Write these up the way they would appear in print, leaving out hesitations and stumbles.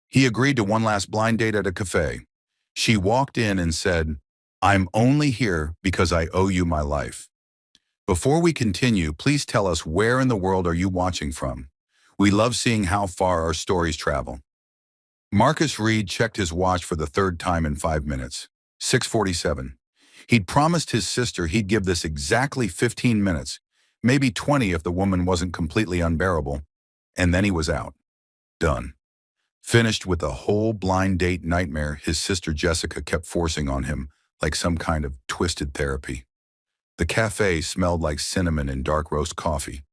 He agreed to one last blind date at a cafe. She walked in and said, "I'm only here because I owe you my life." Before we continue, please tell us where in the world are you watching from? We love seeing how far our stories travel. Marcus Reed checked his watch for the third time in 5 minutes. 6:47. He'd promised his sister he'd give this exactly 15 minutes, maybe 20 if the woman wasn't completely unbearable. And then he was out. Done. Finished with the whole blind date nightmare his sister Jessica kept forcing on him like some kind of twisted therapy. The cafe smelled like cinnamon and dark roast coffee,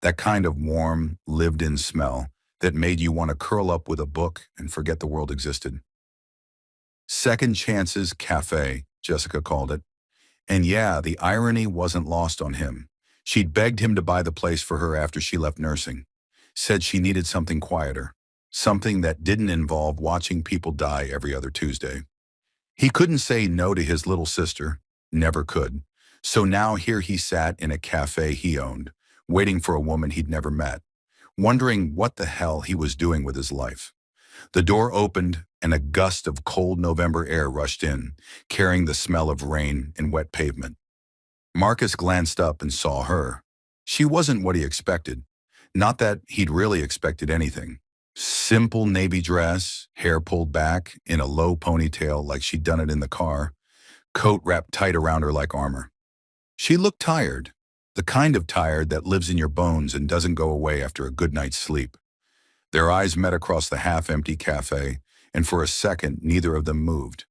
that kind of warm, lived-in smell that made you want to curl up with a book and forget the world existed. Second Chances Cafe, Jessica called it. And yeah, the irony wasn't lost on him. She'd begged him to buy the place for her after she left nursing. Said she needed something quieter, something that didn't involve watching people die every other Tuesday. He couldn't say no to his little sister, never could. So now here he sat in a cafe he owned, waiting for a woman he'd never met, wondering what the hell he was doing with his life. The door opened and a gust of cold November air rushed in, carrying the smell of rain and wet pavement. Marcus glanced up and saw her. She wasn't what he expected. Not that he'd really expected anything. Simple navy dress, hair pulled back in a low ponytail like she'd done it in the car, coat wrapped tight around her like armor. She looked tired, the kind of tired that lives in your bones and doesn't go away after a good night's sleep. Their eyes met across the half-empty cafe, and for a second, neither of them moved.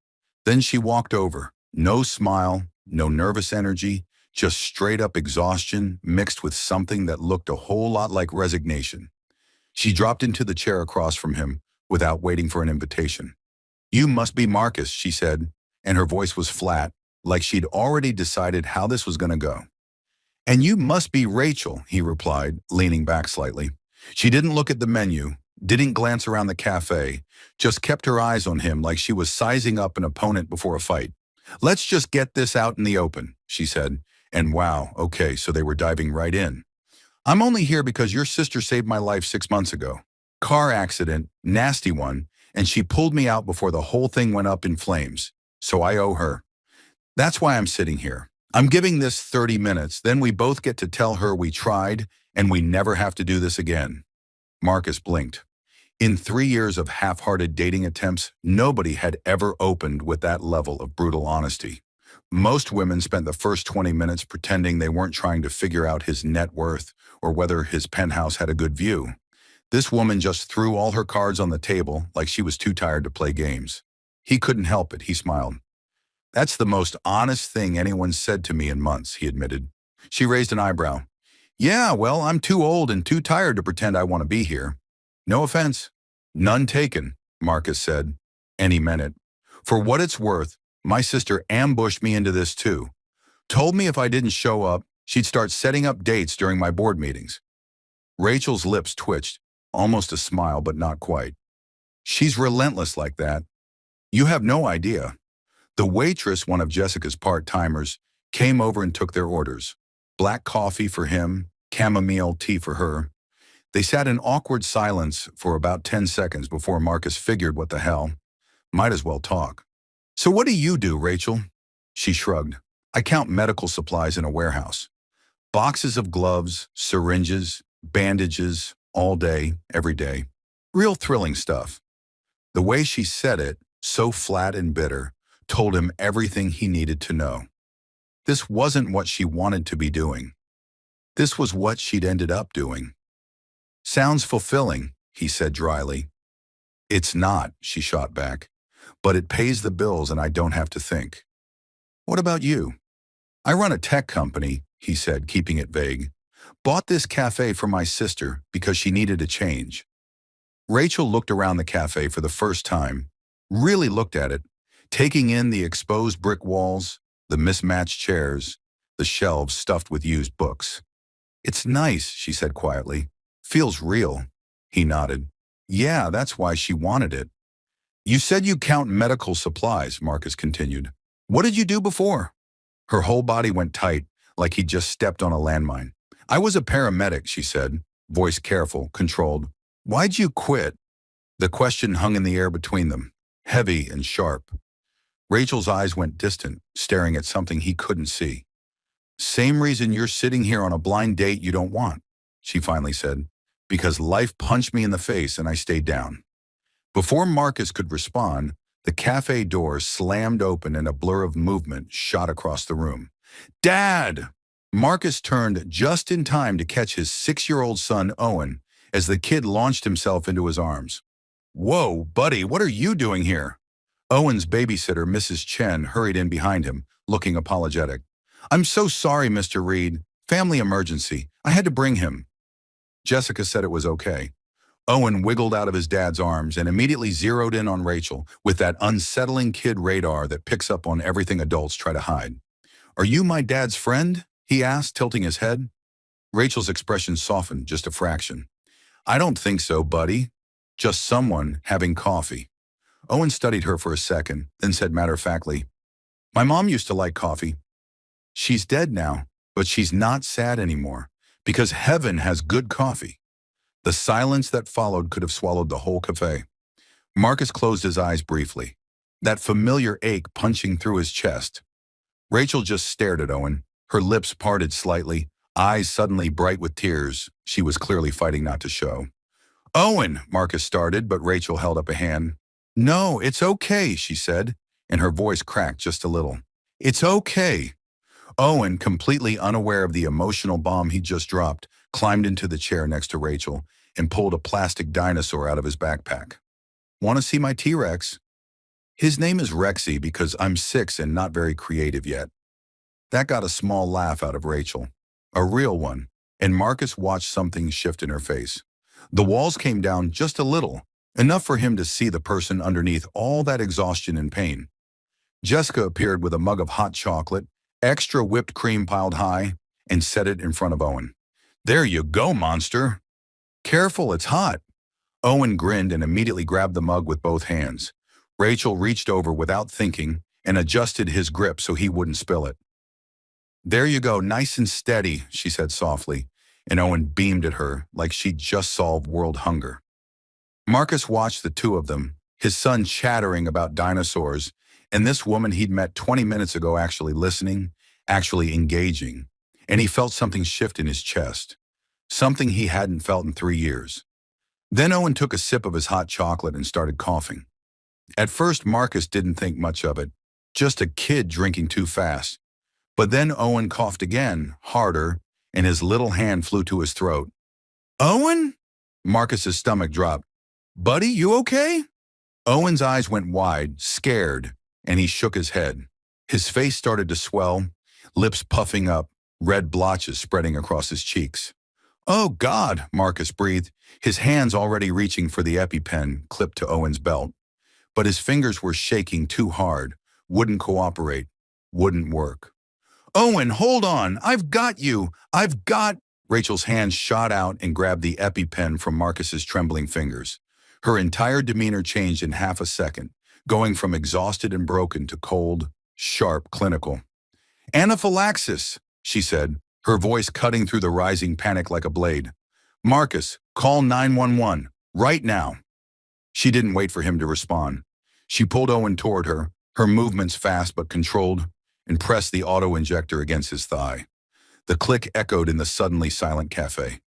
Then she walked over. No smile, no nervous energy, just straight-up exhaustion mixed with something that looked a whole lot like resignation. She dropped into the chair across from him without waiting for an invitation. "You must be Marcus," she said, and her voice was flat, like she'd already decided how this was going to go. "And you must be Rachel," he replied, leaning back slightly. She didn't look at the menu, didn't glance around the cafe, just kept her eyes on him like she was sizing up an opponent before a fight. "Let's just get this out in the open," she said, and wow, okay, so they were diving right in. "I'm only here because your sister saved my life 6 months ago. Car accident, nasty one, and she pulled me out before the whole thing went up in flames, so I owe her. That's why I'm sitting here. I'm giving this 30 minutes, then we both get to tell her we tried and we never have to do this again." Marcus blinked. In 3 years of half-hearted dating attempts, nobody had ever opened with that level of brutal honesty. Most women spent the first 20 minutes pretending they weren't trying to figure out his net worth or whether his penthouse had a good view. This woman just threw all her cards on the table like she was too tired to play games. He couldn't help it, he smiled. "That's the most honest thing anyone's said to me in months," he admitted. She raised an eyebrow. "Yeah, well, I'm too old and too tired to pretend I want to be here." "No offense." "None taken," Marcus said, and he meant it. "For what it's worth, my sister ambushed me into this too. Told me if I didn't show up, she'd start setting up dates during my board meetings." Rachel's lips twitched, almost a smile, but not quite. "She's relentless like that. You have no idea." The waitress, one of Jessica's part-timers, came over and took their orders. Black coffee for him, chamomile tea for her. They sat in awkward silence for about 10 seconds before Marcus figured what the hell. Might as well talk. "So what do you do, Rachel?" She shrugged. "I count medical supplies in a warehouse. Boxes of gloves, syringes, bandages, all day, every day. Real thrilling stuff." The way she said it, so flat and bitter, told him everything he needed to know. This wasn't what she wanted to be doing. This was what she'd ended up doing. "Sounds fulfilling," he said dryly. "It's not," she shot back, "but it pays the bills and I don't have to think." "What about you?" "I run a tech company," he said, keeping it vague. "Bought this cafe for my sister because she needed a change." Rachel looked around the cafe for the first time, really looked at it, taking in the exposed brick walls, the mismatched chairs, the shelves stuffed with used books. "It's nice," she said quietly. "Feels real." He nodded. "Yeah, that's why she wanted it." "You said you count medical supplies," Marcus continued. "What did you do before?" Her whole body went tight, like he'd just stepped on a landmine. "I was a paramedic," she said, voice careful, controlled. "Why'd you quit?" The question hung in the air between them, heavy and sharp. Rachel's eyes went distant, staring at something he couldn't see. Same reason you're sitting here on a blind date you don't want, she finally said, because life punched me in the face and I stayed down. Before Marcus could respond, the cafe doors slammed open and a blur of movement shot across the room. Dad! Marcus turned just in time to catch his 6-year-old son, Owen, as the kid launched himself into his arms. Whoa, buddy, what are you doing here? Owen's babysitter, Mrs. Chen, hurried in behind him, looking apologetic. I'm so sorry, Mr. Reed. Family emergency. I had to bring him. Jessica said it was okay. Owen wiggled out of his dad's arms and immediately zeroed in on Rachel with that unsettling kid radar that picks up on everything adults try to hide. Are you my dad's friend? He asked, tilting his head. Rachel's expression softened just a fraction. I don't think so, buddy. Just someone having coffee. Owen studied her for a second, then said matter-of-factly, My mom used to like coffee. She's dead now, but she's not sad anymore, because heaven has good coffee. The silence that followed could have swallowed the whole cafe. Marcus closed his eyes briefly, that familiar ache punching through his chest. Rachel just stared at Owen, her lips parted slightly, eyes suddenly bright with tears she was clearly fighting not to show. Owen, Marcus started, but Rachel held up a hand. No, it's okay, she said, and her voice cracked just a little. It's okay. Owen, completely unaware of the emotional bomb he just dropped, climbed into the chair next to Rachel and pulled a plastic dinosaur out of his backpack. Want to see my T-Rex? His name is Rexy because I'm 6 and not very creative yet. That got a small laugh out of Rachel, a real one, and Marcus watched something shift in her face. The walls came down just a little, enough for him to see the person underneath all that exhaustion and pain. Jessica appeared with a mug of hot chocolate, extra whipped cream piled high, and set it in front of Owen. There you go, monster. Careful, it's hot. Owen grinned and immediately grabbed the mug with both hands. Rachel reached over without thinking and adjusted his grip so he wouldn't spill it. There you go, nice and steady, she said softly, and Owen beamed at her like she'd just solved world hunger. Marcus watched the two of them, his son chattering about dinosaurs, and this woman he'd met 20 minutes ago actually listening, actually engaging, and he felt something shift in his chest, something he hadn't felt in 3 years. Then Owen took a sip of his hot chocolate and started coughing. At first, Marcus didn't think much of it, just a kid drinking too fast. But then Owen coughed again, harder, and his little hand flew to his throat. Owen? Marcus's stomach dropped. Buddy, you okay? Owen's eyes went wide, scared, and he shook his head. His face started to swell, lips puffing up, red blotches spreading across his cheeks. Oh, God, Marcus breathed, his hands already reaching for the EpiPen clipped to Owen's belt. But his fingers were shaking too hard, wouldn't cooperate, wouldn't work. Owen, hold on, I've got you, I've got... Rachel's hand shot out and grabbed the EpiPen from Marcus's trembling fingers. Her entire demeanor changed in half a second, going from exhausted and broken to cold, sharp, clinical. Anaphylaxis, she said, her voice cutting through the rising panic like a blade. Marcus, call 911, right now. She didn't wait for him to respond. She pulled Owen toward her, her movements fast but controlled, and pressed the auto-injector against his thigh. The click echoed in the suddenly silent cafe.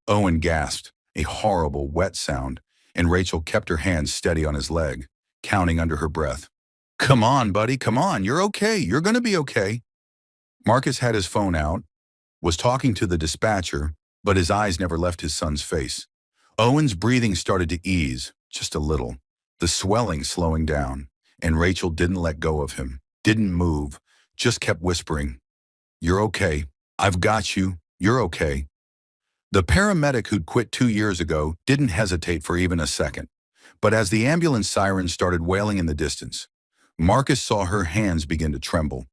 Owen gasped, a horrible, wet sound, and Rachel kept her hands steady on his leg, counting under her breath. Come on, buddy, come on, you're okay, you're gonna be okay. Marcus had his phone out, was talking to the dispatcher, but his eyes never left his son's face. Owen's breathing started to ease, just a little, the swelling slowing down, and Rachel didn't let go of him, didn't move, just kept whispering, You're okay. I've got you. You're okay. The paramedic who'd quit 2 years ago didn't hesitate for even a second. But as the ambulance sirens started wailing in the distance, Marcus saw her hands begin to tremble.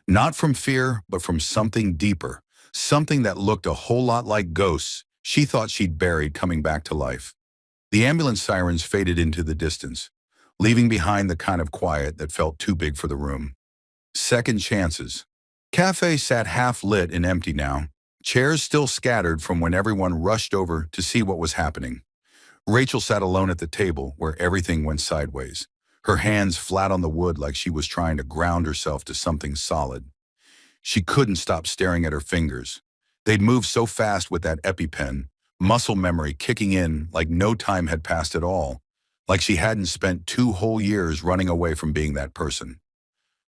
Not from fear, but from something deeper, something that looked a whole lot like ghosts she thought she'd buried coming back to life. The ambulance sirens faded into the distance, leaving behind the kind of quiet that felt too big for the room. Second chances. Café sat half-lit and empty now, chairs still scattered from when everyone rushed over to see what was happening. Rachel sat alone at the table where everything went sideways, her hands flat on the wood like she was trying to ground herself to something solid. She couldn't stop staring at her fingers. They'd moved so fast with that EpiPen, muscle memory kicking in like no time had passed at all, like she hadn't spent 2 whole years running away from being that person.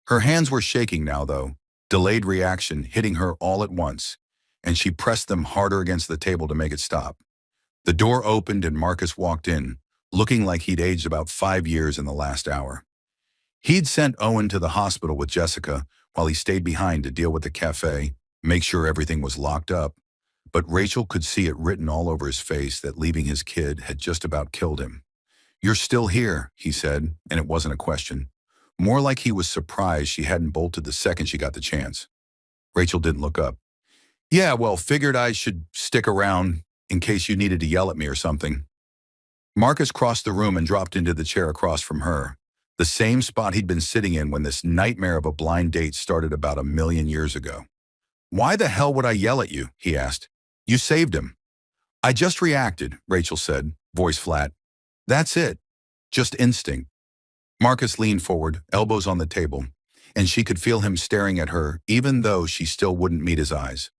Her hands were shaking now, though, delayed reaction hitting her all at once, and she pressed them harder against the table to make it stop. The door opened and Marcus walked in, looking like he'd aged about 5 years in the last hour. He'd sent Owen to the hospital with Jessica while he stayed behind to deal with the cafe, make sure everything was locked up, but Rachel could see it written all over his face that leaving his kid had just about killed him. "You're still here," he said, and it wasn't a question. More like he was surprised she hadn't bolted the second she got the chance. Rachel didn't look up. "Yeah, well, figured I should stick around in case you needed to yell at me or something." Marcus crossed the room and dropped into the chair across from her, the same spot he'd been sitting in when this nightmare of a blind date started about 1 million years ago. "Why the hell would I yell at you?" he asked. "You saved him." "I just reacted," Rachel said, voice flat. "That's it. Just instinct." Marcus leaned forward, elbows on the table, and she could feel him staring at her even though she still wouldn't meet his eyes.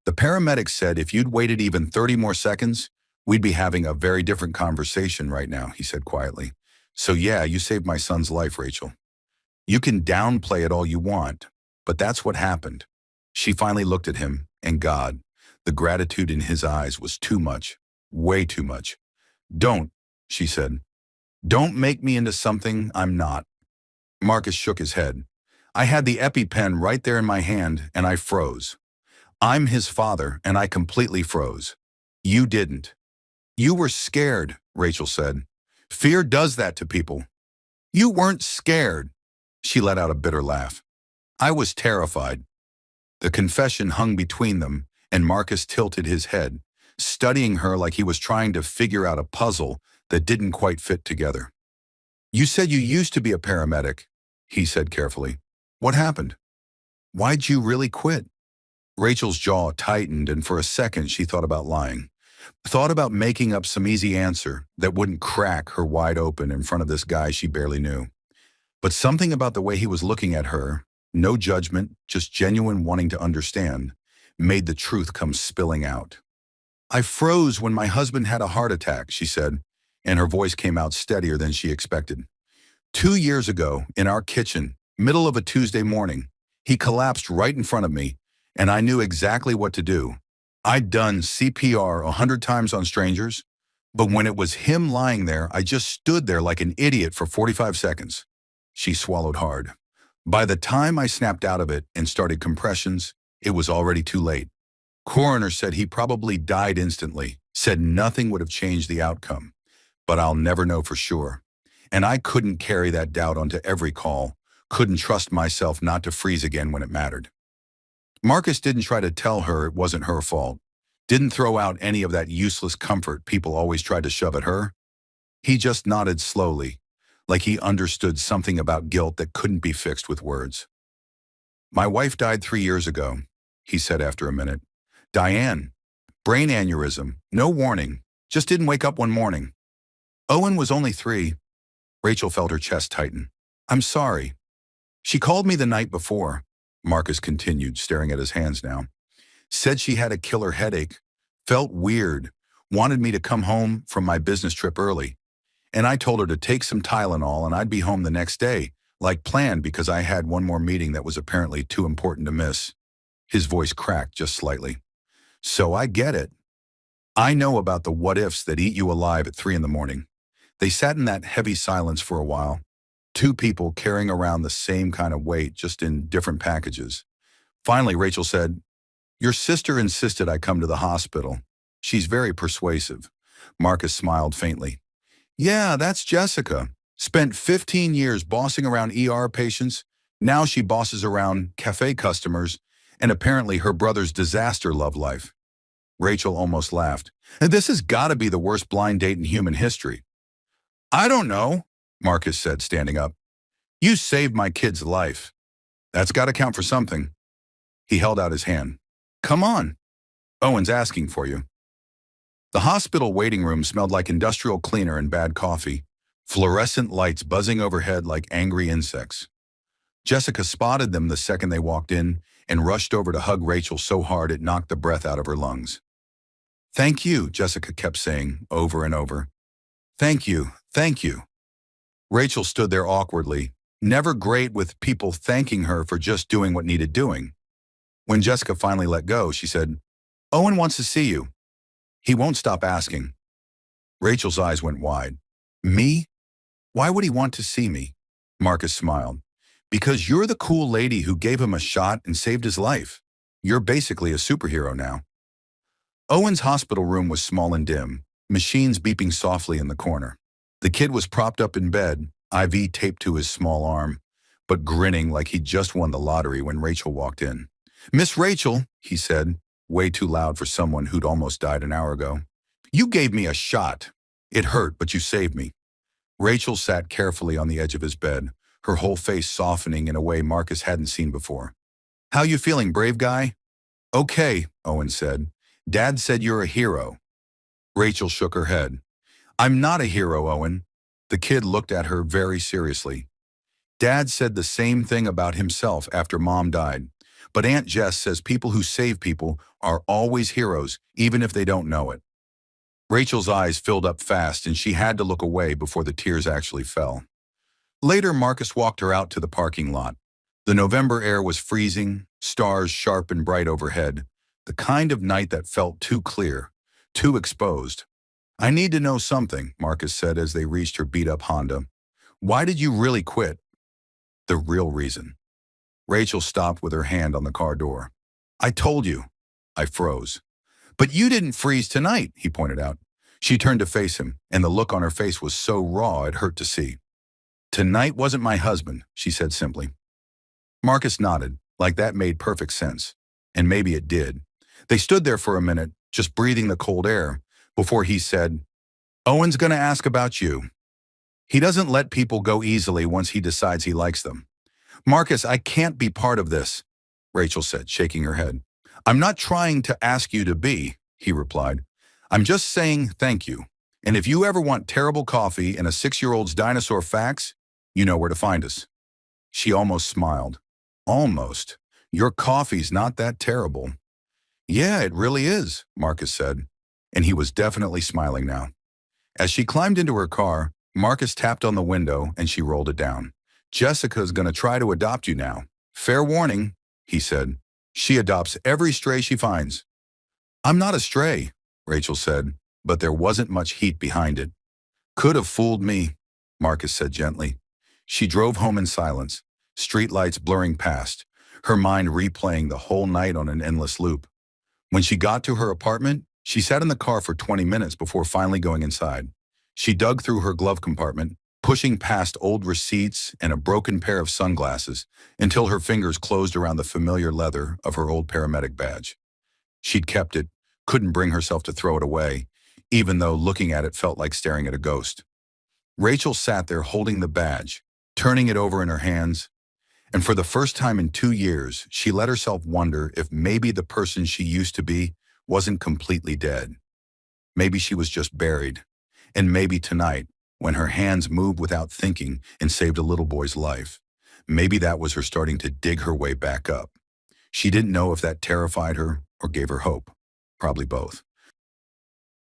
"The paramedics said if you'd waited even 30 more seconds, we'd be having a very different conversation right now," he said quietly. "So yeah, you saved my son's life, Rachel. You can downplay it all you want, but that's what happened." She finally looked at him, and God, the gratitude in his eyes was too much, way too much. "Don't," she said. "Don't make me into something I'm not." Marcus shook his head. "I had the EpiPen right there in my hand, and I froze. I'm his father, and I completely froze. You didn't." "You were scared," Rachel said. "Fear does that to people." "You weren't scared." She let out a bitter laugh. "I was terrified." The confession hung between them, and Marcus tilted his head, studying her like he was trying to figure out a puzzle that didn't quite fit together. "You said you used to be a paramedic," he said carefully. "What happened? Why'd you really quit?" Rachel's jaw tightened, and for a second she thought about lying. Thought about making up some easy answer that wouldn't crack her wide open in front of this guy she barely knew. But something about the way he was looking at her, no judgment, just genuine wanting to understand, made the truth come spilling out. "I froze when my husband had a heart attack," she said, and her voice came out steadier than she expected. 2 years ago, in our kitchen, middle of a Tuesday morning, he collapsed right in front of me, and I knew exactly what to do. I'd done CPR 100 times on strangers, but when it was him lying there, I just stood there like an idiot for 45 seconds. She swallowed hard. By the time I snapped out of it and started compressions, it was already too late. Coroner said he probably died instantly, said nothing would have changed the outcome, but I'll never know for sure. And I couldn't carry that doubt onto every call, couldn't trust myself not to freeze again when it mattered. Marcus didn't try to tell her it wasn't her fault, didn't throw out any of that useless comfort people always tried to shove at her. He just nodded slowly, like he understood something about guilt that couldn't be fixed with words. "My wife died 3 years ago," he said after a minute. "Diane. Brain aneurysm, no warning, just didn't wake up one morning. Owen was only 3. Rachel felt her chest tighten. "I'm sorry. She called me the night before," Marcus continued, staring at his hands now. "Said she had a killer headache, felt weird, wanted me to come home from my business trip early. And I told her to take some Tylenol and I'd be home the next day, like planned, because I had one more meeting that was apparently too important to miss." His voice cracked just slightly. "So I get it. I know about the what-ifs that eat you alive at 3 in the morning." They sat in that heavy silence for a while, two people carrying around the same kind of weight, just in different packages. Finally, Rachel said, "Your sister insisted I come to the hospital. She's very persuasive." Marcus smiled faintly. "Yeah, that's Jessica. Spent 15 years bossing around ER patients. Now she bosses around Café customers, and apparently her brother's disaster love life." Rachel almost laughed. "And this has got to be the worst blind date in human history." "I don't know," Marcus said, standing up. "You saved my kid's life. That's got to count for something." He held out his hand. "Come on. Owen's asking for you." The hospital waiting room smelled like industrial cleaner and bad coffee, fluorescent lights buzzing overhead like angry insects. Jessica spotted them the second they walked in and rushed over to hug Rachel so hard it knocked the breath out of her lungs. "Thank you," Jessica kept saying over and over. "Thank you, thank you." Rachel stood there awkwardly, never great with people thanking her for just doing what needed doing. When Jessica finally let go, she said, "Owen wants to see you. He won't stop asking." Rachel's eyes went wide. "Me? Why would he want to see me?" Marcus smiled. "Because you're the cool lady who gave him a shot and saved his life. You're basically a superhero now." Owen's hospital room was small and dim, machines beeping softly in the corner. The kid was propped up in bed, IV taped to his small arm, but grinning like he'd just won the lottery when Rachel walked in. "Miss Rachel," he said, way too loud for someone who'd almost died an hour ago. "You gave me a shot. It hurt, but you saved me." Rachel sat carefully on the edge of his bed, her whole face softening in a way Marcus hadn't seen before. "How you feeling, brave guy?" "Okay," Owen said. "Dad said you're a hero." Rachel shook her head. "I'm not a hero, Owen." The kid looked at her very seriously. "Dad said the same thing about himself after Mom died. But Aunt Jess says people who save people are always heroes, even if they don't know it." Rachel's eyes filled up fast and she had to look away before the tears actually fell. Later, Marcus walked her out to the parking lot. The November air was freezing, stars sharp and bright overhead, the kind of night that felt too clear, too exposed. "I need to know something," Marcus said as they reached her beat-up Honda. "Why did you really quit?" "The real reason." Rachel stopped with her hand on the car door. "I told you." I froze. "But you didn't freeze tonight," he pointed out. She turned to face him, and the look on her face was so raw it hurt to see. "Tonight wasn't my husband," she said simply. Marcus nodded, like that made perfect sense. And maybe it did. They stood there for a minute, just breathing the cold air, before he said, "Owen's gonna ask about you. He doesn't let people go easily once he decides he likes them." "Marcus, I can't be part of this," Rachel said, shaking her head. "I'm not trying to ask you to be," he replied. "I'm just saying thank you. And if you ever want terrible coffee and a 6-year-old's dinosaur facts, you know where to find us." She almost smiled. "Almost. Your coffee's not that terrible." "Yeah, it really is," Marcus said. And he was definitely smiling now. As she climbed into her car, Marcus tapped on the window and she rolled it down. "Jessica's gonna try to adopt you now. Fair warning," he said. "She adopts every stray she finds." "I'm not a stray," Rachel said, but there wasn't much heat behind it. "Could have fooled me," Marcus said gently. She drove home in silence, streetlights blurring past, her mind replaying the whole night on an endless loop. When she got to her apartment, she sat in the car for 20 minutes before finally going inside. She dug through her glove compartment, pushing past old receipts and a broken pair of sunglasses until her fingers closed around the familiar leather of her old paramedic badge. She'd kept it, couldn't bring herself to throw it away, even though looking at it felt like staring at a ghost. Rachel sat there holding the badge, turning it over in her hands, and for the first time in 2 years, she let herself wonder if maybe the person she used to be wasn't completely dead. Maybe she was just buried. And maybe tonight, when her hands moved without thinking and saved a little boy's life, maybe that was her starting to dig her way back up. She didn't know if that terrified her or gave her hope. Probably both.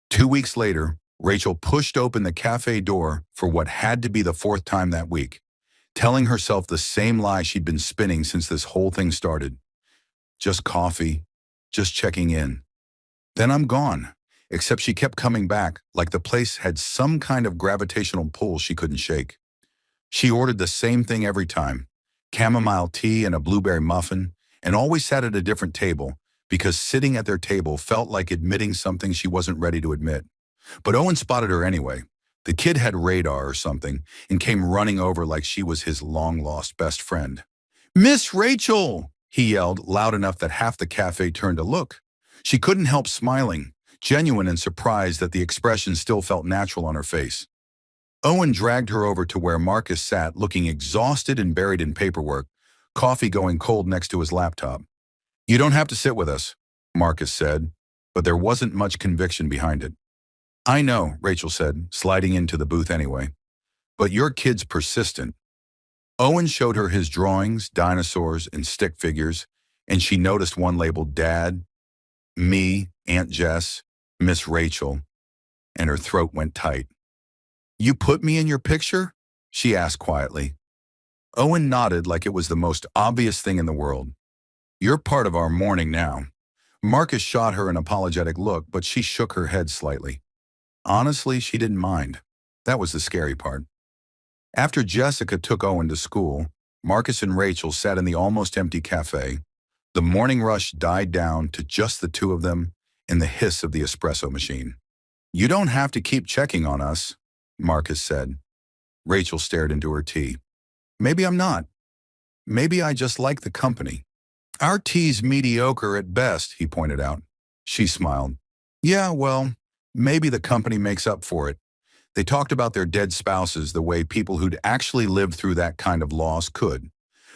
2 weeks later, Rachel pushed open the cafe door for what had to be the 4th time that week, telling herself the same lie she'd been spinning since this whole thing started. Just coffee, just checking in. Then I'm gone. Except she kept coming back, like the place had some kind of gravitational pull she couldn't shake. She ordered the same thing every time, chamomile tea and a blueberry muffin, and always sat at a different table, because sitting at their table felt like admitting something she wasn't ready to admit. But Owen spotted her anyway. The kid had radar or something and came running over like she was his long-lost best friend. "Miss Rachel!" he yelled, loud enough that half the cafe turned to look. She couldn't help smiling, genuine and surprised that the expression still felt natural on her face. Owen dragged her over to where Marcus sat, looking exhausted and buried in paperwork, coffee going cold next to his laptop. "You don't have to sit with us," Marcus said, but there wasn't much conviction behind it. I know, Rachel said, sliding into the booth anyway. But your kid's persistent. Owen showed her his drawings, dinosaurs, and stick figures, and she noticed one labeled Dad, me, Aunt Jess, Miss Rachel, and her throat went tight. You put me in your picture? She asked quietly. Owen nodded like it was the most obvious thing in the world. You're part of our mourning now. Marcus shot her an apologetic look, but she shook her head slightly. Honestly, she didn't mind. That was the scary part. After Jessica took Owen to school, Marcus and Rachel sat in the almost empty cafe. The morning rush died down to just the two of them and the hiss of the espresso machine. You don't have to keep checking on us, Marcus said. Rachel stared into her tea. Maybe I'm not. Maybe I just like the company. Our tea's mediocre at best, he pointed out. She smiled. Yeah, well, maybe the company makes up for it. They talked about their dead spouses the way people who'd actually lived through that kind of loss could.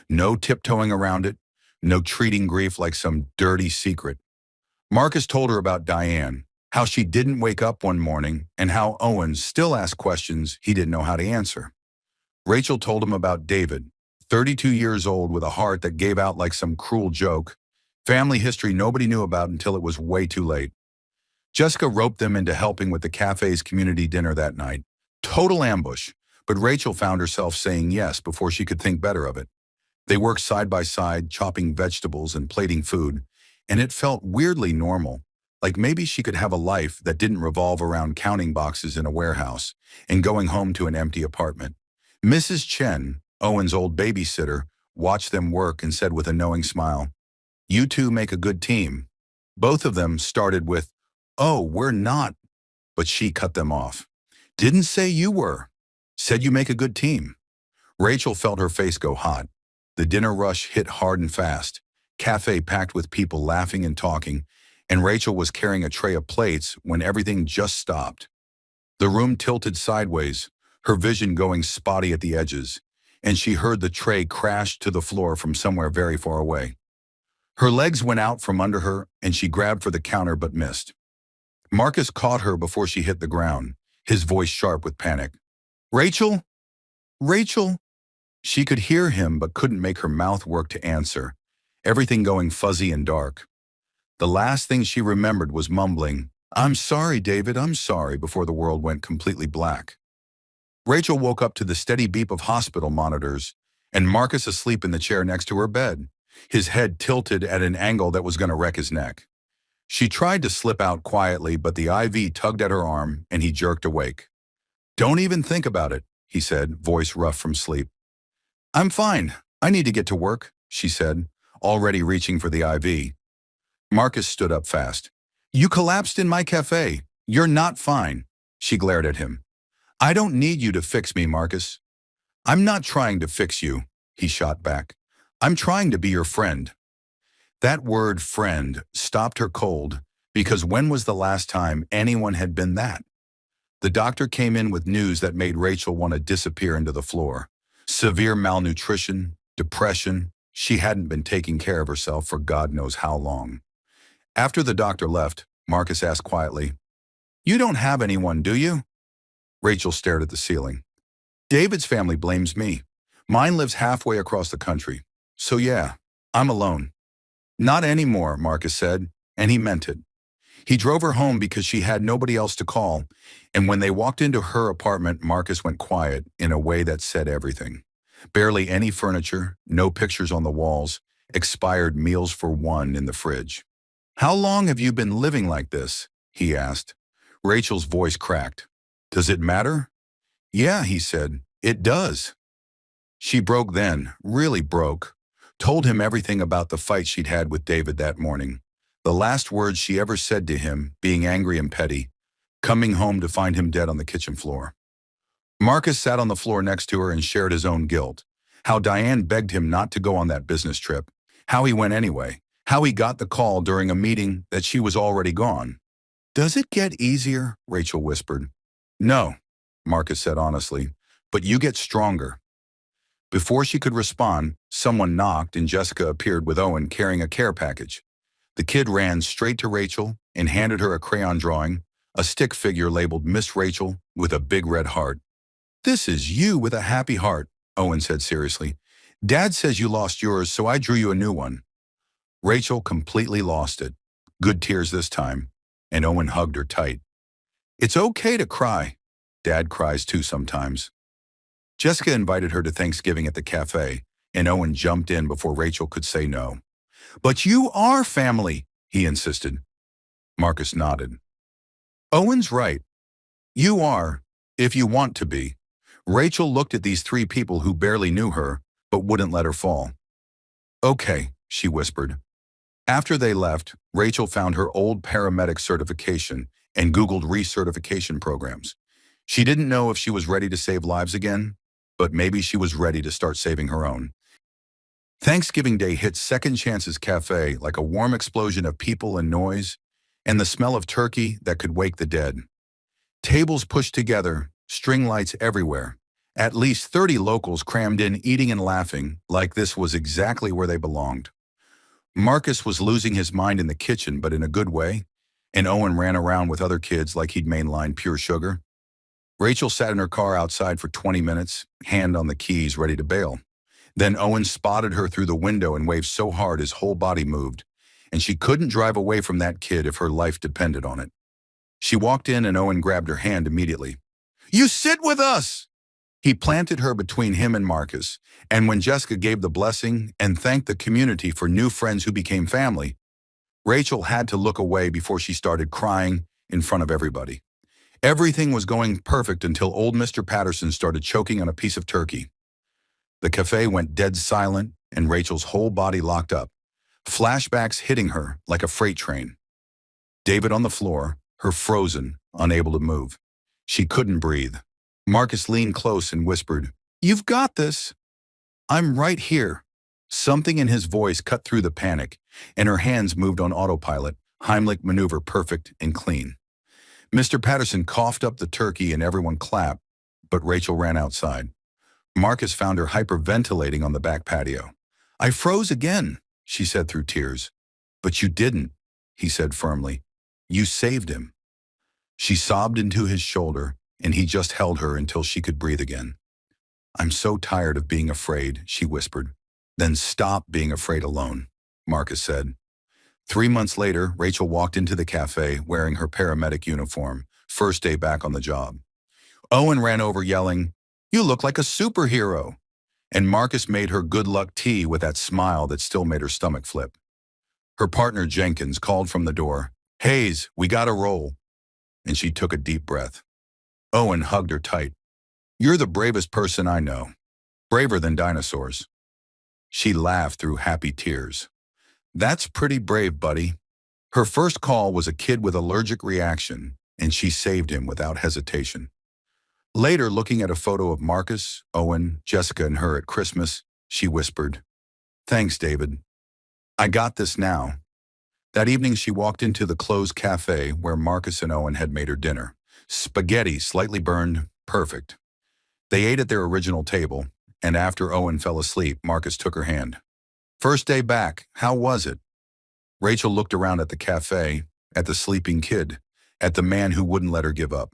No tiptoeing around it, no treating grief like some dirty secret. Marcus told her about Diane, how she didn't wake up one morning, and how Owen still asked questions he didn't know how to answer. Rachel told him about David, 32 years old with a heart that gave out like some cruel joke, family history nobody knew about until it was way too late. Jessica roped them into helping with the cafe's community dinner that night. Total ambush, but Rachel found herself saying yes before she could think better of it. They worked side by side, chopping vegetables and plating food, and it felt weirdly normal, like maybe she could have a life that didn't revolve around counting boxes in a warehouse and going home to an empty apartment. Mrs. Chen, Owen's old babysitter, watched them work and said with a knowing smile, "You two make a good team." Both of them started with, "Oh, we're not," but she cut them off. "Didn't say you were. Said you make a good team." Rachel felt her face go hot. The dinner rush hit hard and fast. Cafe packed with people laughing and talking, and Rachel was carrying a tray of plates when everything just stopped. The room tilted sideways, her vision going spotty at the edges, and she heard the tray crash to the floor from somewhere very far away. Her legs went out from under her, and she grabbed for the counter but missed. Marcus caught her before she hit the ground, his voice sharp with panic. "Rachel? Rachel?" She could hear him but couldn't make her mouth work to answer, everything going fuzzy and dark. The last thing she remembered was mumbling, "I'm sorry, David, I'm sorry," before the world went completely black. Rachel woke up to the steady beep of hospital monitors and Marcus asleep in the chair next to her bed, his head tilted at an angle that was going to wreck his neck. She tried to slip out quietly, but the IV tugged at her arm and he jerked awake. "Don't even think about it," he said, voice rough from sleep. "I'm fine. I need to get to work," she said, already reaching for the IV. Marcus stood up fast. "You collapsed in my cafe. You're not fine." She glared at him. "I don't need you to fix me, Marcus." "I'm not trying to fix you," he shot back. "I'm trying to be your friend." That word friend stopped her cold, because when was the last time anyone had been that? The doctor came in with news that made Rachel want to disappear into the floor. Severe malnutrition, depression. She hadn't been taking care of herself for God knows how long. After the doctor left, Marcus asked quietly, "You don't have anyone, do you?" Rachel stared at the ceiling. "David's family blames me. Mine lives halfway across the country. So yeah, I'm alone." "Not anymore," Marcus said, and he meant it. He drove her home because she had nobody else to call, and when they walked into her apartment, Marcus went quiet in a way that said everything. Barely any furniture, no pictures on the walls, expired meals for one in the fridge. "How long have you been living like this?" he asked. Rachel's voice cracked. "Does it matter?" "Yeah," he said, "it does." She broke then, really broke. Told him everything about the fight she'd had with David that morning. The last words she ever said to him, being angry and petty, coming home to find him dead on the kitchen floor. Marcus sat on the floor next to her and shared his own guilt. How Diane begged him not to go on that business trip. How he went anyway. How he got the call during a meeting that she was already gone. "Does it get easier?" Rachel whispered. "No," Marcus said honestly, "but you get stronger." Before she could respond, someone knocked and Jessica appeared with Owen carrying a care package. The kid ran straight to Rachel and handed her a crayon drawing, a stick figure labeled Miss Rachel with a big red heart. "This is you with a happy heart," Owen said seriously. "Dad says you lost yours, so I drew you a new one." Rachel completely lost it. Good tears this time, and Owen hugged her tight. "It's okay to cry. Dad cries too sometimes." Jessica invited her to Thanksgiving at the cafe, and Owen jumped in before Rachel could say no. "But you are family," he insisted. Marcus nodded. "Owen's right. You are, if you want to be." Rachel looked at these three people who barely knew her, but wouldn't let her fall. "Okay," she whispered. After they left, Rachel found her old paramedic certification and Googled recertification programs. She didn't know if she was ready to save lives again, but maybe she was ready to start saving her own. Thanksgiving Day hit Second Chance's Café like a warm explosion of people and noise, and the smell of turkey that could wake the dead. Tables pushed together, string lights everywhere. At least 30 locals crammed in, eating and laughing like this was exactly where they belonged. Marcus was losing his mind in the kitchen, but in a good way, and Owen ran around with other kids like he'd mainlined pure sugar. Rachel sat in her car outside for 20 minutes, hand on the keys, ready to bail. Then Owen spotted her through the window and waved so hard his whole body moved, and she couldn't drive away from that kid if her life depended on it. She walked in and Owen grabbed her hand immediately. "You sit with us!" He planted her between him and Marcus, and when Jessica gave the blessing and thanked the community for new friends who became family, Rachel had to look away before she started crying in front of everybody. Everything was going perfect until old Mr. Patterson started choking on a piece of turkey. The cafe went dead silent and Rachel's whole body locked up, flashbacks hitting her like a freight train. David on the floor, her frozen, unable to move. She couldn't breathe. Marcus leaned close and whispered, "You've got this. I'm right here." Something in his voice cut through the panic, and her hands moved on autopilot, Heimlich maneuver perfect and clean. Mr. Patterson coughed up the turkey and everyone clapped, but Rachel ran outside. Marcus found her hyperventilating on the back patio. "I froze again," she said through tears. "But you didn't," he said firmly. "You saved him." She sobbed into his shoulder, and he just held her until she could breathe again. "I'm so tired of being afraid," she whispered. "Then stop being afraid alone," Marcus said. 3 months later, Rachel walked into the cafe wearing her paramedic uniform, first day back on the job. Owen ran over yelling, "You look like a superhero!" And Marcus made her good luck tea with that smile that still made her stomach flip. Her partner Jenkins called from the door, "Hayes, we gotta roll." And she took a deep breath. Owen hugged her tight. "You're the bravest person I know. Braver than dinosaurs." She laughed through happy tears. "That's pretty brave, buddy." Her first call was a kid with allergic reaction, and she saved him without hesitation. Later, looking at a photo of Marcus, Owen, Jessica, and her at Christmas, she whispered, "Thanks, David. I got this now." That evening, she walked into the closed cafe where Marcus and Owen had made her dinner. Spaghetti, slightly burned, perfect. They ate at their original table, and after Owen fell asleep, Marcus took her hand. "First day back, how was it?" Rachel looked around at the cafe, at the sleeping kid, at the man who wouldn't let her give up.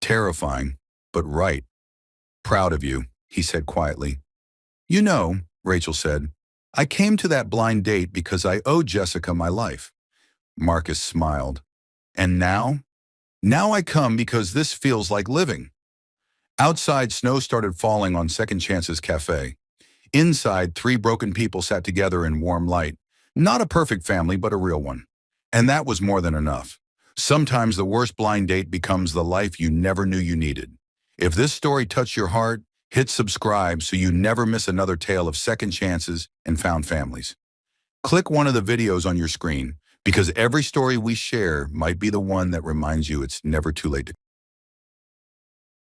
"Terrifying, but right. Proud of you," he said quietly. "You know," Rachel said, "I came to that blind date because I owe Jessica my life." Marcus smiled. "And now?" "Now I come because this feels like living." Outside, snow started falling on Second Chance's Café. Inside, 3 broken people sat together in warm light. Not a perfect family, but a real one. And that was more than enough. Sometimes the worst blind date becomes the life you never knew you needed. If this story touched your heart, hit subscribe so you never miss another tale of second chances and found families. Click one of the videos on your screen, because every story we share might be the one that reminds you it's never too late to